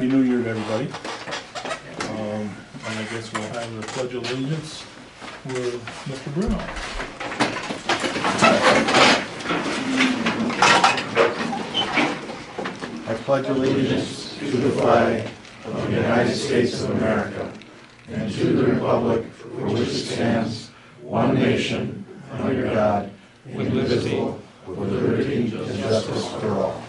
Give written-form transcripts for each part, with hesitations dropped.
Happy New Year to everybody. And I guess we'll have the Pledge of Allegiance with Mr. Bruno. I pledge allegiance to the flag of the United States of America and to the republic for which it stands, one nation, under God, indivisible, with liberty and justice for all.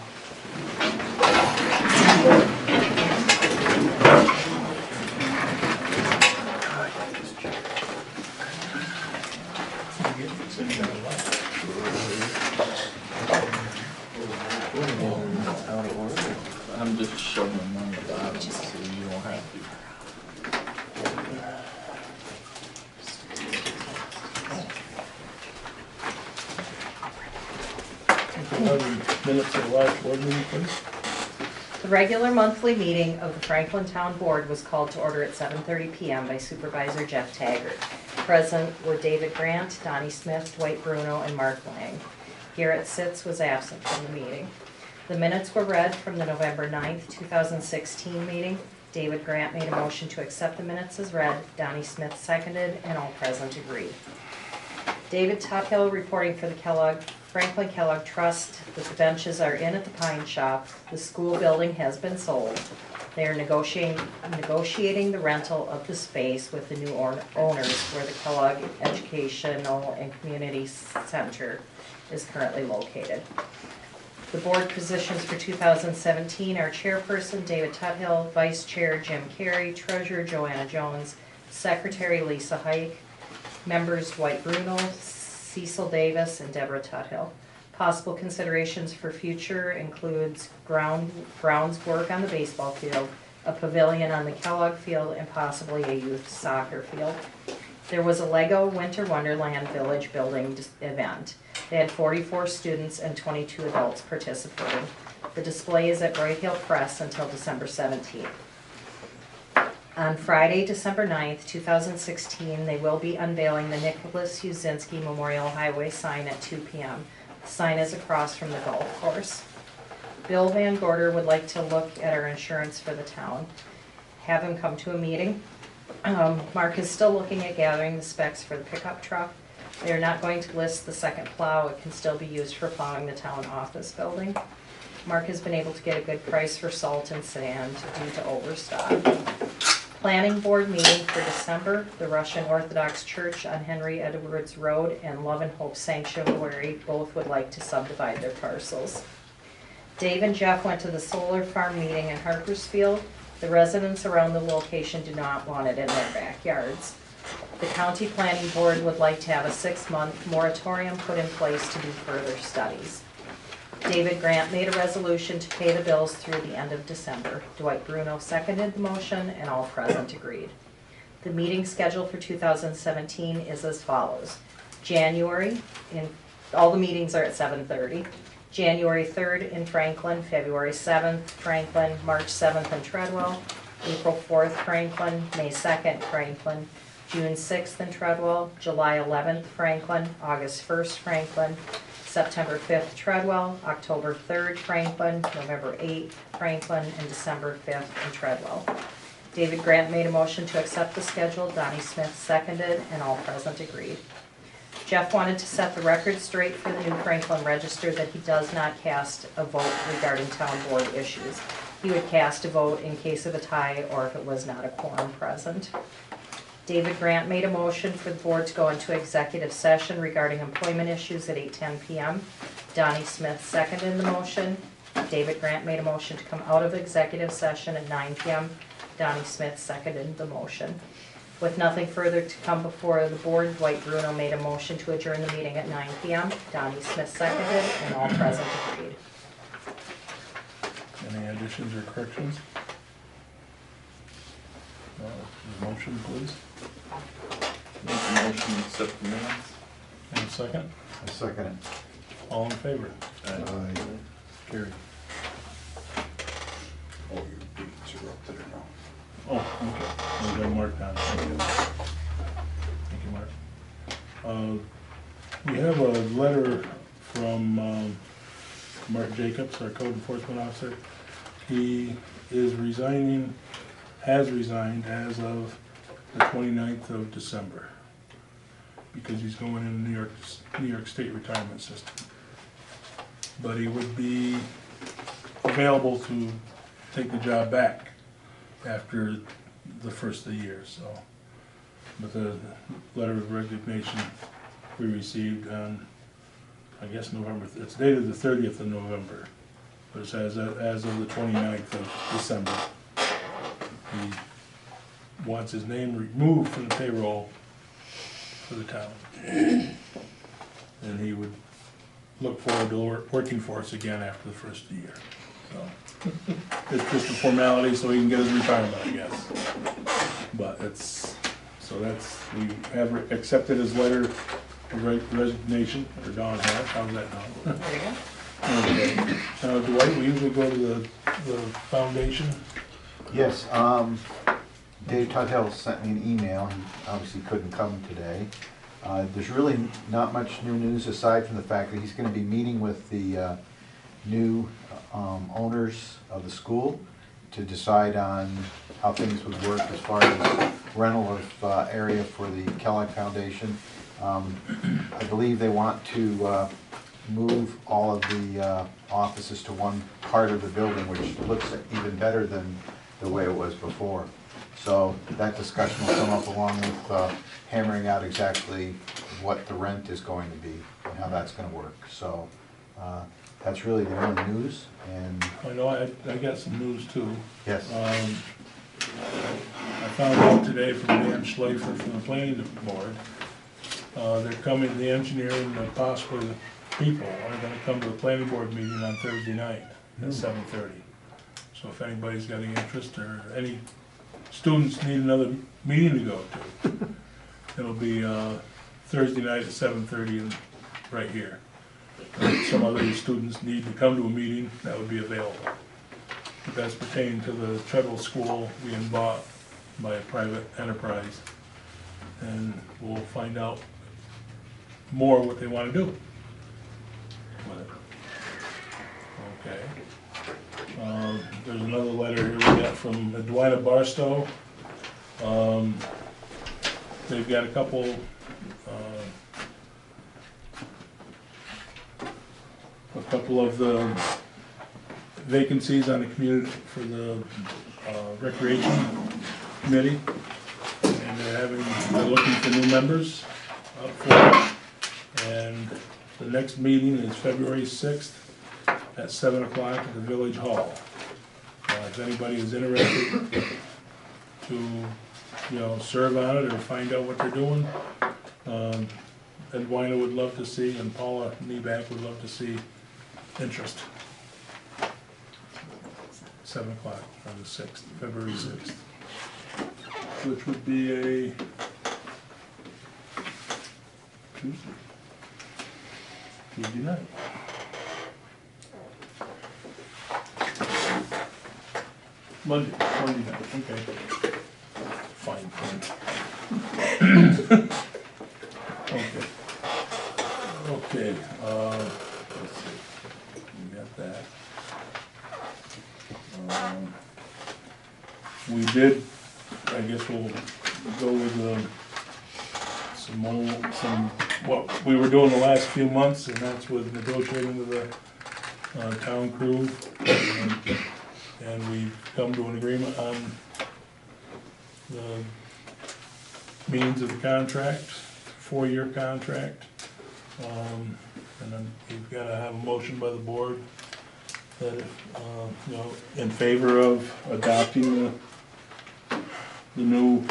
I'm just shoving them on the bottom so you won't have to. Minutes of the last board meeting, please. The regular monthly meeting of the Franklin Town Board was called to order at 7:30 p.m. by Supervisor Jeff Taggart. Present were David Grant, Donnie Smith, Dwight Bruno, and Mark Lang. Garrett Sitz was absent from the meeting. The minutes were read from the November 9th, 2016 meeting. David Grant made a motion to accept the minutes as read. Donnie Smith seconded, and all present agreed. David Tuthill reporting for the Franklin Kellogg Trust that the benches are in at the Pine Shop. The school building has been sold. They are negotiating the rental of the space with the new owners where the Kellogg Educational and Community Center is currently located. The board positions for 2017 are Chairperson David Tuthill, Vice Chair Jim Carey, Treasurer Joanna Jones, Secretary Lisa Hike, members Dwight Bruno, Cecil Davis, and Deborah Tuthill. Possible considerations for future includes grounds work on the baseball field, a pavilion on the Kellogg field, and possibly a youth soccer field. There was a Lego Winter Wonderland Village building event. They had 44 students and 22 adults participating. The display is at Bright Hill Press until December 17th. On Friday, December 9th, 2016, they will be unveiling the Nicholas Uzinski Memorial Highway sign at 2 p.m. The sign is across from the golf course. Bill Van Gorder would like to look at our insurance for the town. Have him come to a meeting. Mark is still looking at gathering the specs for the pickup truck. They are not going to list the second plow. It can still be used for plowing the town office building. Mark has been able to get a good price for salt and sand due to overstock. Planning board meeting for December, the Russian Orthodox Church on Henry Edwards Road and Love and Hope Sanctuary both would like to subdivide their parcels. Dave and Jeff went to the solar farm meeting in Harpersfield. The residents around the location do not want it in their backyards. The county planning board would like to have a 6-month moratorium put in place to do further studies. David Grant made a resolution to pay the bills through the end of December. Dwight Bruno seconded the motion, and all present agreed. The meeting schedule for 2017 is as follows. All the meetings are at 7:30. January 3rd in Franklin, February 7th, Franklin, March 7th in Treadwell, April 4th, Franklin, May 2nd, Franklin, June 6th in Treadwell, July 11th, Franklin, August 1st, Franklin, September 5th, Treadwell, October 3rd, Franklin, November 8th, Franklin, and December 5th in Treadwell. David Grant made a motion to accept the schedule. Donnie Smith seconded, and all present agreed. Jeff wanted to set the record straight for the new Franklin Register that he does not cast a vote regarding town board issues. He would cast a vote in case of a tie or if it was not a quorum present. David Grant made a motion for the board to go into executive session regarding employment issues at 8:10 p.m. Donnie Smith seconded the motion. David Grant made a motion to come out of executive session at 9 p.m. Donnie Smith seconded the motion. With nothing further to come before the board, Dwight Bruno made a motion to adjourn the meeting at 9 p.m. Donnie Smith seconded, and all present agreed. Any additions or corrections? Motion, please. Make a motion to accept the minutes. And a second? I second it. All in favor? Aye. Carried. Oh, your dates are up there now. Oh, okay. We'll go mark down. Thank you. Thank you, Mark. We have a letter from Mark Jacobs, our code enforcement officer. He is resigning, has resigned as of the 29th of December, because he's going in the New York State retirement system. But he would be available to take the job back after the first of the year, so. But the letter of resignation we received on, I guess, November, it's dated the 30th of November, but it says as of the 29th of December. He wants his name removed from the payroll for the town. And he would look forward to working for us again after the first of the year. So it's just a formality so he can get his retirement, I guess. But it's, so that's, we have accepted his letter of resignation, or Dawn has, how's that, Dawn? There you go. Okay. Dwight, we usually go to the foundation. Yes, Dave Tuttle sent me an email. He obviously couldn't come today. There's really not much new news aside from the fact that he's going to be meeting with the new owners of the school to decide on how things would work as far as rental of area for the Kellogg Foundation. I believe they want to move all of the offices to one part of the building, which looks even better than the way it was before. So that discussion will come up along with hammering out exactly what the rent is going to be and how that's going to work. So that's really the only news. And I know I got some news too. yes, I found out today from Dan Schleifer from the planning board, they're coming, the engineer and possibly the people are gonna come to the planning board meeting on Thursday night at 7:30. So if anybody's got any interest or any students need another meeting to go to, it'll be Thursday night at 7:30 and right here. If some other students need to come to a meeting, that would be available. But that's pertaining to the Treadwell School being bought by a private enterprise. And we'll find out more what they want to do with it. Okay. There's another letter here we got from Edwina Barstow. They've got a couple of the vacancies on the community for the recreation committee, and they're looking for new members for it. And the next meeting is February 6th at 7 o'clock at the Village Hall. If anybody is interested to, serve on it or find out what they're doing, Edwina would love to see, and Paula Nieback would love to see interest. 7 o'clock on the 6th, February 6th, which would be a Tuesday night. Monday night, okay. Fine print. Okay, let's see, we got that. We did, I guess we'll go with what we were doing the last few months, and that's with negotiating with the town crew. And we've come to an agreement on the means of the contract, 4-year contract. And then we've got to have a motion by the board that, in favor of adopting the new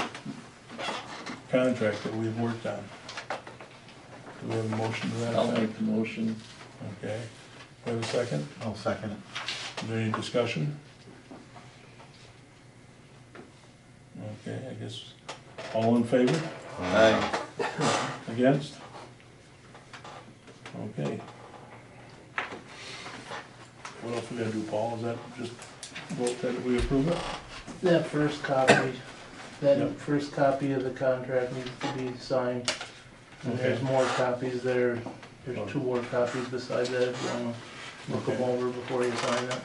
contract that we've worked on. Do we have a motion to that? I'll make the motion. Okay. We have a second? I'll second it. Is there any discussion? Okay, I guess, all in favor? Aye. Against? Okay. What else we gotta do, Paul? Is that just vote that we approve it? That first copy, Yep. first copy of the contract needs to be signed. And there's Okay. more copies there, there's 2 more copies beside that if you wanna look them Okay. over before you sign it.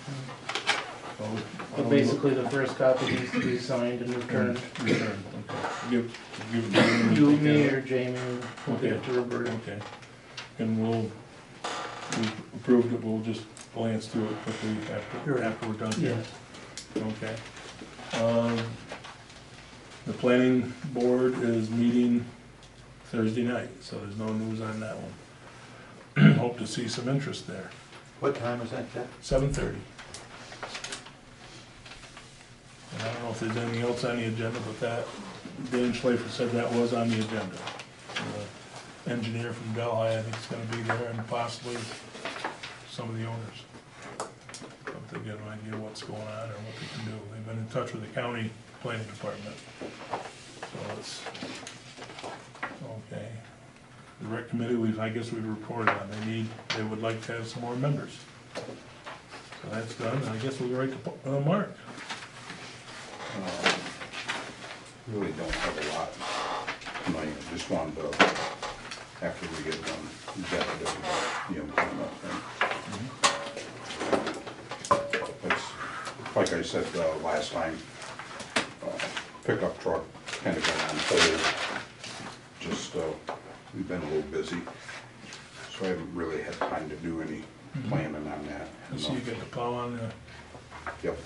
But basically, the first copy needs to be signed and returned. Return, okay. Give it to me. You, me, or Jamie, will Okay. get it to Roberta. Okay, and we've approved it, we'll just glance through it quickly after we're done here. Yeah. Okay. The planning board is meeting Thursday night, so there's no news on that one. Hope to see some interest there. What time is that, Jeff? 7:30. And I don't know if there's anything else on the agenda, but that, Dan Schlafer said that was on the agenda. The engineer from Delhi, I think, is gonna be there, and possibly some of the owners. Hope they get an idea of what's going on or what they can do. They've been in touch with the county planning department. So it's, okay. The rec committee, I guess we've reported on, they would like to have some more members. So that's done, and I guess we'll go right to Mark. Really don't have a lot tonight, I just wanted to, after we get done, vet the employment thing. It's, like I said last time, pickup truck kind of been on hold, just, we've been a little busy, so I haven't really had time to do any planning on that. I see you got the plow on Yep.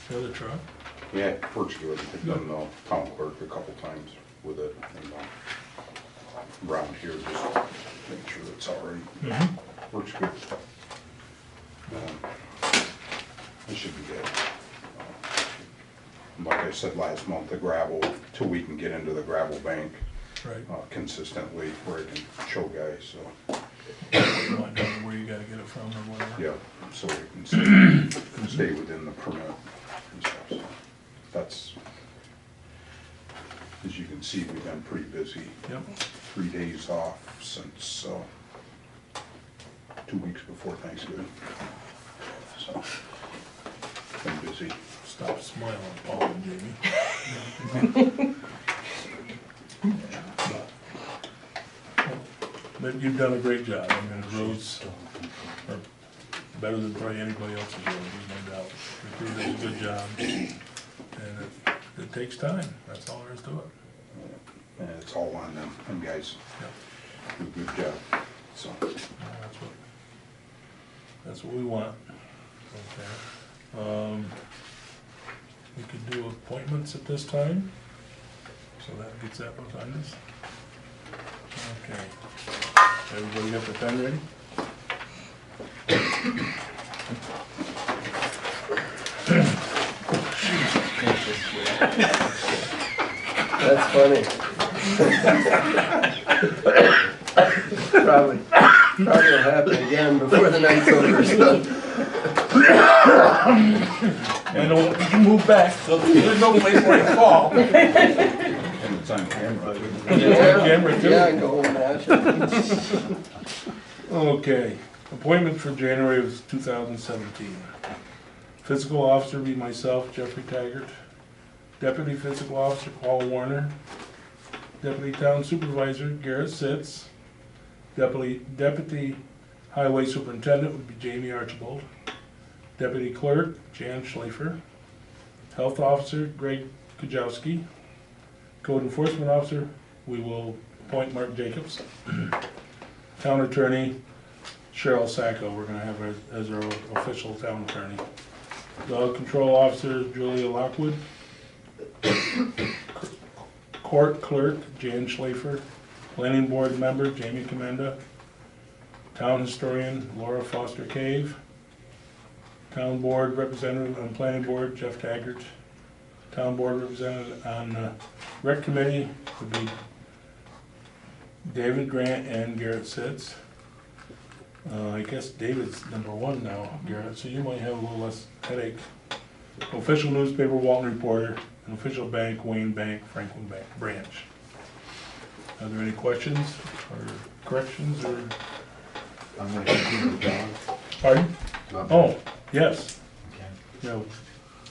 the other truck. Yeah, it works good. I've done the town clerk a couple times with it, and around here, just make sure it's all right. Works good. It should be good. Like I said last month, the gravel, till we can get into the gravel bank Right. consistently, where I can show guys, so, You want to know where you gotta get it from or whatever. yeah, so we can stay within the permit and stuff, so. That's, as you can see, we've been pretty busy. Yep. 3 days off since 2 weeks before Thanksgiving. So, been busy. Stop smiling, Paul and Jamie. But you've done a great job. I mean, the roads are better than probably anybody else's road, there's no doubt. The crew does a good job, and it takes time. That's all there is to it. And it's all on them guys Yep. do a good job, so. That's what we want. Okay. We could do appointments at this time, so that gets that behind us. Okay. Everybody got the pen ready? That's funny. Probably will happen again before the night's over. So. And you can move back, so there's no place where to fall. And it's on camera. Camera too. Yeah, I can go home and ash it. Okay, appointment for January of 2017. Physical officer be myself, Jeffrey Taggart. Deputy physical officer, Paul Warner. Deputy town supervisor, Garrett Sitz. Deputy highway superintendent would be Jamie Archibald. Deputy clerk, Jan Schlafer. Health officer, Greg Kujawski. Code enforcement officer, we will appoint Mark Jacobs. Town attorney, Cheryl Sacco, we're gonna have her as our official town attorney. Dog control officer, Julia Lockwood. Court clerk, Jan Schlafer. Planning board member, Jamie Commenda. Town historian, Laura Foster Cave. Town board representative on planning board, Jeff Taggart. Town board representative on rec committee would be David Grant and Garrett Sitz. I guess David's number one now, Garrett, so you might have a little less headache. Official newspaper, Walton Reporter, and official bank, Wayne Bank, Franklin Bank Branch. Are there any questions or corrections or? I'm gonna continue with John. Pardon? Oh, yes. Okay. No,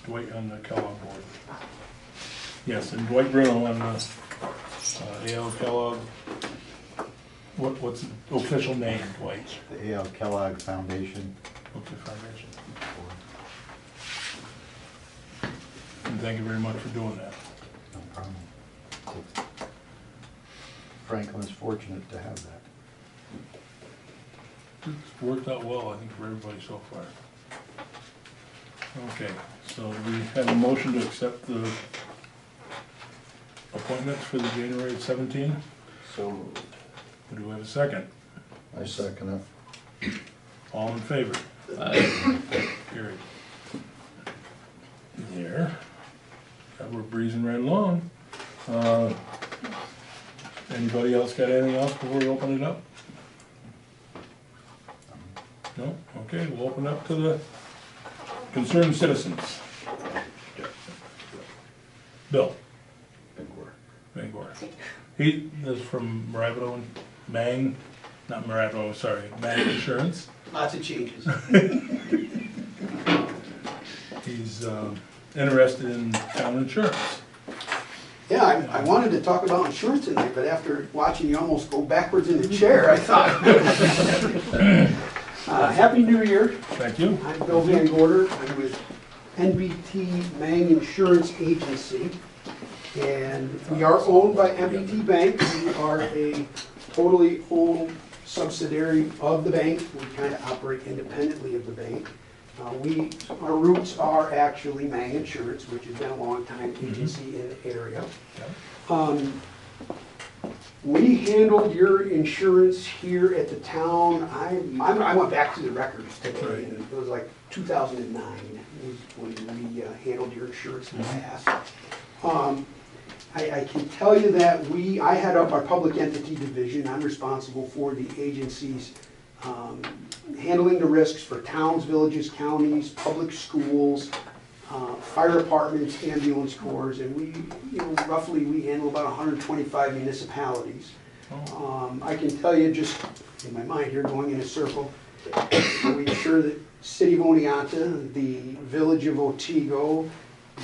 Dwight on the Kellogg board. Yes, and Dwight Bruno on the A.L. Kellogg. What's the official name, Dwight? The A.L. Kellogg Foundation. Okay, Foundation. and thank you very much for doing that. No problem. Franklin is fortunate to have that. It's worked out well, I think, for everybody so far. Okay, so we have a motion to accept the appointments for the January 17. So moved. Do we have a second? I second it. All in favor? Carried. There. That we're breezing right along. Anybody else got anything else before we open it up? No? Okay, we'll open up to the concerned citizens. Bill Bangor. He is from Marabito and Mang, not Marabito, sorry, Mang Insurance. Lots of changes. He's interested in town insurance. Yeah, I wanted to talk about insurance tonight, but after watching you almost go backwards in the chair, I thought. Happy New Year. Thank you. I'm Bill Van Gorder. I'm with NBT Mang Insurance Agency. And we are owned by NBT Bank. We are a totally owned subsidiary of the bank. We kind of operate independently of the bank. Our roots are actually Mang Insurance, which has been a long time agency in the area. We handled your insurance here at the town. I went back to the records today, and it was like 2009 was when we handled your insurance in the past. I can tell you that I head up our public entity division. I'm responsible for the agency's handling the risks for towns, villages, counties, public schools, fire departments, ambulance corps, and roughly we handle about 125 municipalities. I can tell you just in my mind here, going in a circle, we insure the city of Oneonta, the village of Otsego,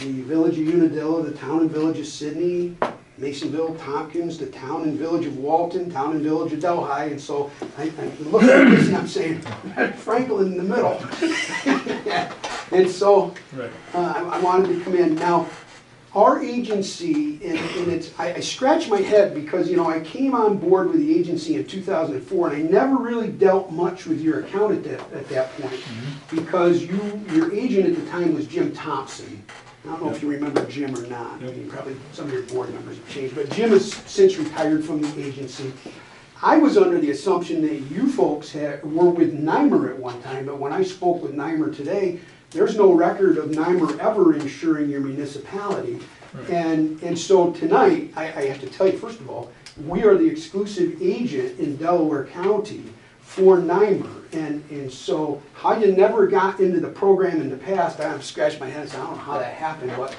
the village of Unadilla, the town and village of Sydney, Masonville, Tompkins, the town and village of Walton, town and village of Delhi, and so I look at this and I'm saying, Franklin in the middle. And so I wanted to come in. Now, our agency, and I scratch my head because, I came on board with the agency in 2004, and I never really dealt much with your account at that point, because your agent at the time was Jim Thompson. I don't know if you remember Jim or not. I mean, probably some of your board members have changed, but Jim has since retired from the agency. I was under the assumption that you folks were with NYMER at one time, but when I spoke with NYMER today, there's no record of NYMER ever insuring your municipality. Right. And so tonight, I have to tell you, first of all, we are the exclusive agent in Delaware County for NYMER. And so how you never got into the program in the past, I'm scratching my head and saying, I don't know how that happened, but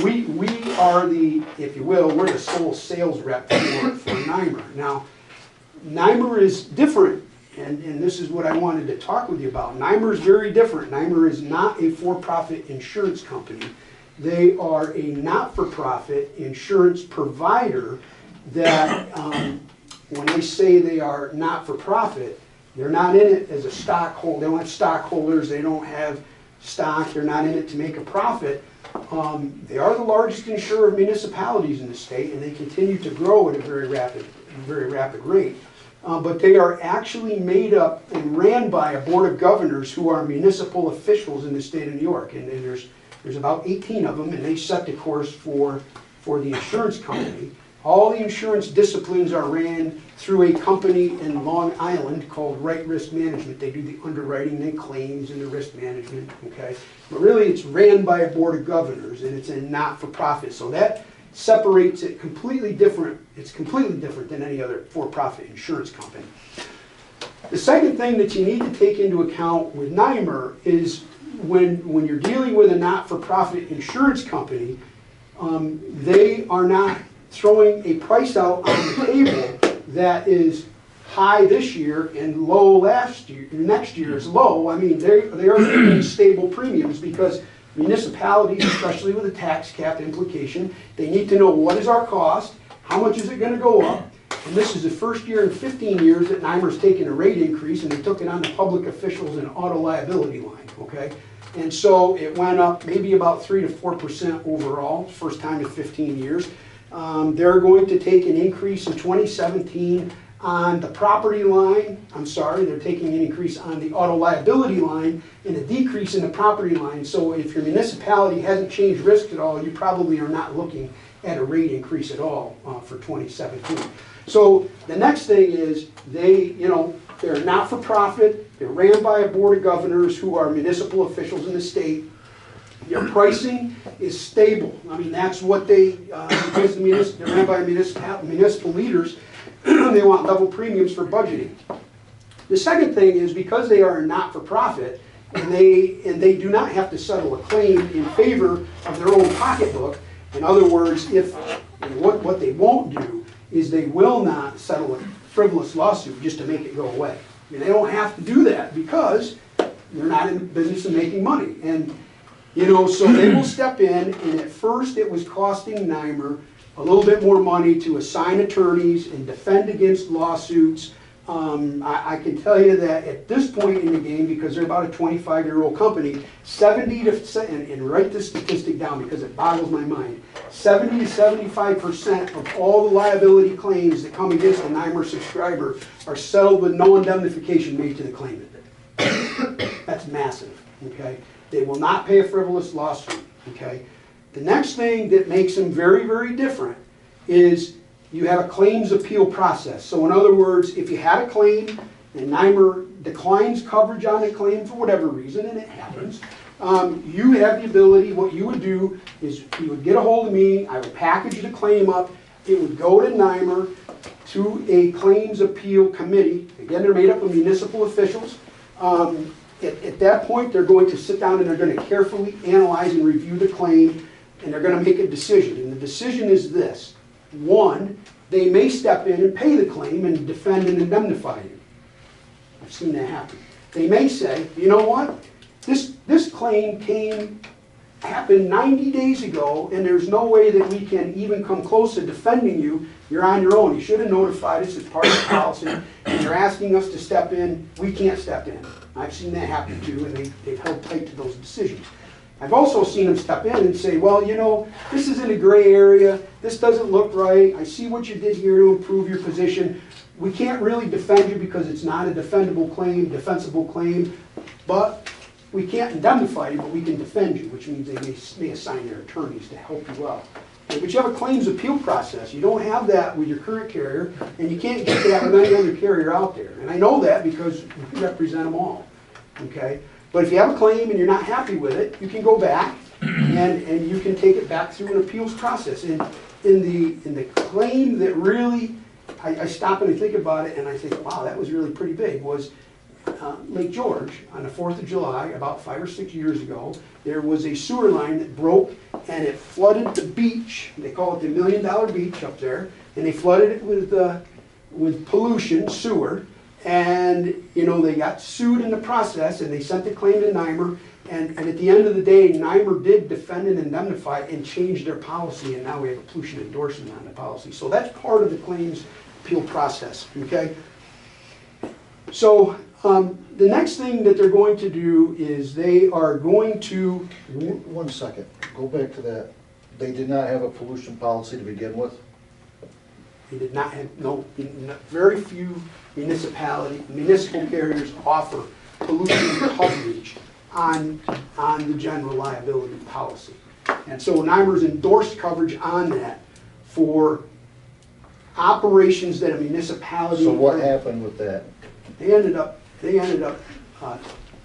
we are the, if you will, we're the sole sales rep for NYMER. Now, NYMER is different, and this is what I wanted to talk with you about. NYMER is very different. NYMER is not a for-profit insurance company. They are a not-for-profit insurance provider that, when they say they are not-for-profit, they're not in it as a stockholder. They don't have stockholders. They don't have stock. They're not in it to make a profit. They are the largest insurer of municipalities in the state, and they continue to grow at a very rapid rate. But they are actually made up and ran by a board of governors who are municipal officials in the state of New York. And there's about 18 of them, and they set the course for the insurance company. All the insurance disciplines are ran through a company in Long Island called Right Risk Management. They do the underwriting, the claims, and the risk management, okay? But really it's ran by a board of governors, and it's a not-for-profit. So that separates it completely different. It's completely different than any other for-profit insurance company. The second thing that you need to take into account with NYMER is when you're dealing with a not-for-profit insurance company, they are not throwing a price out on the table that is high this year and low last year. Next year is low. I mean, they are getting stable premiums because municipalities, especially with a tax cap implication, they need to know what is our cost, how much is it going to go up, And this is the first year in 15 years that NYMER's taken a rate increase, and they took it on the public officials and auto liability line, okay? And so it went up maybe about 3 to 4% overall, first time in 15 years. They're going to take an increase in 2017 on the property line. I'm sorry, they're taking an increase on the auto liability line and a decrease in the property line. So if your municipality hasn't changed risk at all, you probably are not looking at a rate increase at all for 2017. So the next thing is they're not for profit. They're ran by a board of governors who are municipal officials in the state. Their pricing is stable. I mean, that's what because they're ran by municipal leaders, they want level premiums for budgeting. The second thing is because they are not for profit and they do not have to settle a claim in favor of their own pocketbook. In other words, what they won't do is they will not settle a frivolous lawsuit just to make it go away. I mean, they don't have to do that because they're not in the business of making money. And so they will step in, and at first it was costing NYMER a little bit more money to assign attorneys and defend against lawsuits. I can tell you that at this point in the game, because they're about a 25-year-old company, and write this statistic down because it boggles my mind, 70 to 75% of all the liability claims that come against a NYMER subscriber are settled with no indemnification made to the claimant. That's massive, okay? They will not pay a frivolous lawsuit, okay? The next thing that makes them very, very different is you have a claims appeal process. So in other words, if you had a claim and NYMER declines coverage on the claim for whatever reason, and it happens, you have the ability, what you would do is you would get a hold of me, I would package the claim up, it would go to NYMER, to a claims appeal committee. Again, they're made up of municipal officials. At that point, they're going to sit down and they're going to carefully analyze and review the claim, and they're going to make a decision. And the decision is this. One, they may step in and pay the claim and defend and indemnify you. I've seen that happen. They may say, you know what? This claim happened 90 days ago, and there's no way that we can even come close to defending you. You're on your own. You should have notified us as part of the policy, and you're asking us to step in. We can't step in. I've seen that happen too, and they've held tight to those decisions. I've also seen them step in and say, well, this is in a gray area. This doesn't look right. I see what you did here to improve your position. We can't really defend you because it's not a defensible claim, but we can't indemnify you, but we can defend you, which means they may assign their attorneys to help you out. But you have a claims appeal process. You don't have that with your current carrier, and you can't get that with any other carrier out there. And I know that because we represent them all, okay? But if you have a claim and you're not happy with it, you can go back and you can take it back through an appeals process. And in the claim that really, I stop and I think about it and I think, wow, that was really pretty big, was Lake George on the 4th of July, about 5 or 6 years ago. There was a sewer line that broke and it flooded the beach. They call it the $1 Million Beach up there. And they flooded it with pollution, sewer. And they got sued in the process, and they sent the claim to NYMER. And at the end of the day, NYMER did defend and indemnify and change their policy, and now we have a pollution endorsement on the policy. So that's part of the claims appeal process. Okay. So the next thing that they're going to do is they are going to. 1 second. Go back to that. They did not have a pollution policy to begin with. They did not have very few municipal carriers offer pollution coverage on the general liability policy. And so NYMER's endorsed coverage on that for operations that a municipality. So what happened with that? They ended up The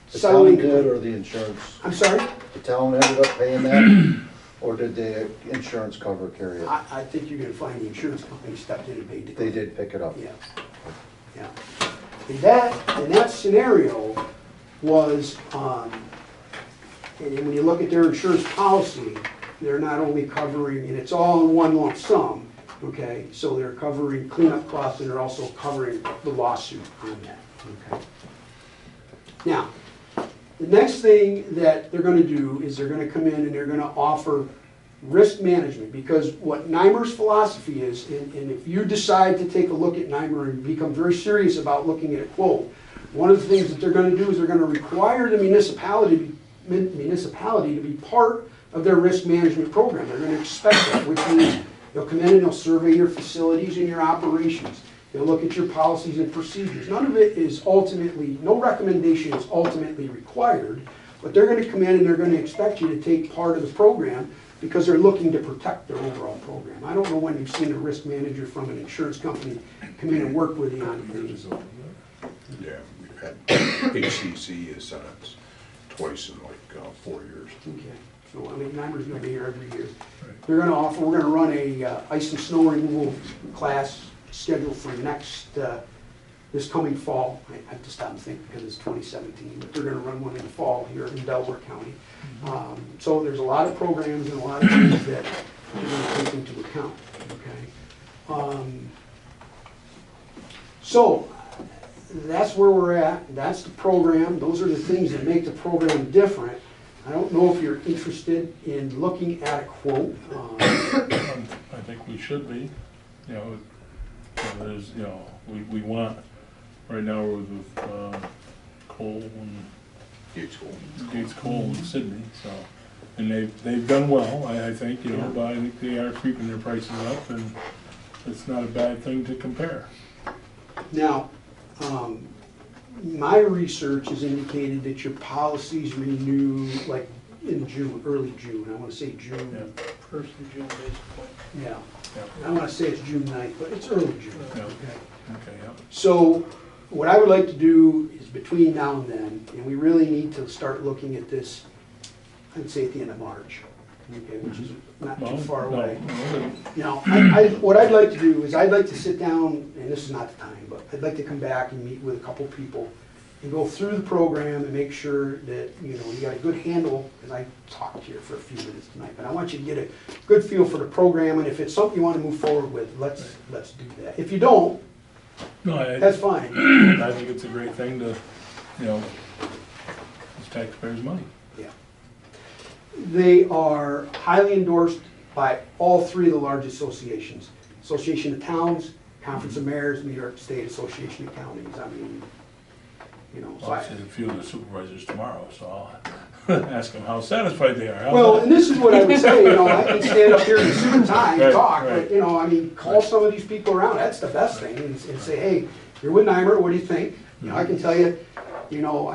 settling. town did, or the insurance? I'm sorry? The town ended up paying that, or did the insurance cover carry it? I think you're going to find the insurance company stepped in and paid the They claim. did pick it up. Yeah. Yeah. In that scenario was, and when you look at their insurance policy, they're not only covering, and it's all in one lump sum, okay? So they're covering cleanup costs and they're also covering the lawsuit on that, okay? Now, the next thing that they're going to do is they're going to come in and they're going to offer risk management, because what NYMER's philosophy is, and if you decide to take a look at NYMER and become very serious about looking at a quote, one of the things that they're gonna do is they're gonna require the municipality to be part of their risk management program. They're gonna expect that, which means they'll come in and they'll survey your facilities and your operations. They'll look at your policies and procedures. None of it is ultimately, no recommendation is ultimately required, but they're gonna come in and they're gonna expect you to take part of the program because they're looking to protect their overall program. I don't know when you've seen a risk manager from an insurance company come in and work with you on things. Yeah, we've had HCC has done it twice in like 4 years. Okay, so I mean, NYMER's gonna be here every year. They're gonna offer, we're gonna run a ice and snow removal class scheduled for this coming fall. I have to stop and think because it's 2017, but they're gonna run one in the fall here in Delaware County. So there's a lot of programs and a lot of things that we're gonna take into account, okay? So, that's where we're at, that's the program, those are the things that make the program different. I don't know if you're interested in looking at a quote. I think we should be, you know, there's, you know, we want, right now we're with Cole and Gates Cole and Sydney, so, and they've done well, I think, you know, but I think they are creeping their prices up, and it's not a bad thing to compare. Now, my research has indicated that your policies renew like in June, early June. I want to say June. Yeah. First of June, basically. Yeah. Yeah. I want to say it's June 9th, but it's early June. Yeah. Okay. Okay, yeah. So what I would like to do is between now and then, and we really need to start looking at this, I'd say at the end of March, okay, which is not too far away. No. You know, what I'd like to do is I'd like to sit down, and this is not the time, but I'd like to come back and meet with a couple people and go through the program and make sure that, you know, you got a good handle, because I talked here for a few minutes tonight, but I want you to get a good feel for the program, and if it's something you want to move forward with, let's do that. If you don't, No, that's fine. I think it's a great thing to, you know, it's taxpayers' money. Yeah. They are highly endorsed by all three of the large associations. Association of Towns, Conference of Mayors, New York State Association of Counties. I mean, you know. So I'll see a few of the supervisors tomorrow, so I'll ask them how satisfied they are. well, and this is what I would say, you know, I can stand up here and sit time and Right, talk, right. but, you know, I mean, call some of these people around, that's the best thing, and say, hey, you're with NYMER, what do you think? You know, I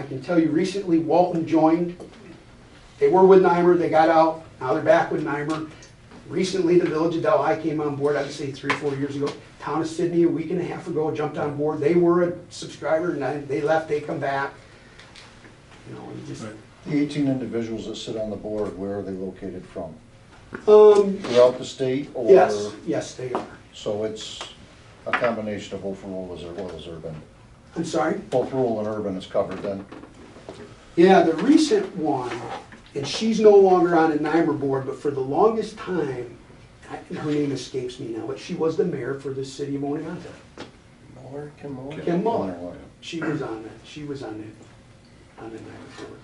can tell you recently Walton joined, they were with NYMER, they got out, now they're back with NYMER. Recently, the Village of Delhi came on board, I'd say 3 or 4 years ago. Town of Sydney, a week and a half ago, jumped on board, they were a subscriber, and they left, they come back. You know, you just. Right. The 18 individuals that sit on the board, where are they located from? Um, Throughout the state, or? yes, they are. So it's a combination of both rural as well as urban. I'm sorry? Both rural and urban is covered then? Yeah, the recent one, and she's no longer on the NYMER board, but for the longest time, her name escapes me now, but she was the mayor for the city of Oneonta. Kim Muller. She was on the NYMER board.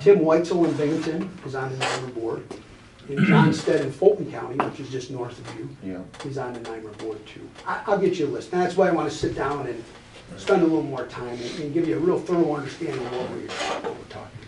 Tim Weitzel in Binghamton is on the NYMER board. And John Stead in Fulton County, which is just north of you, is on the NYMER board too. I'll get you a list. And that's why I want to sit down and spend a little more time and give you a real thorough understanding of what we're talking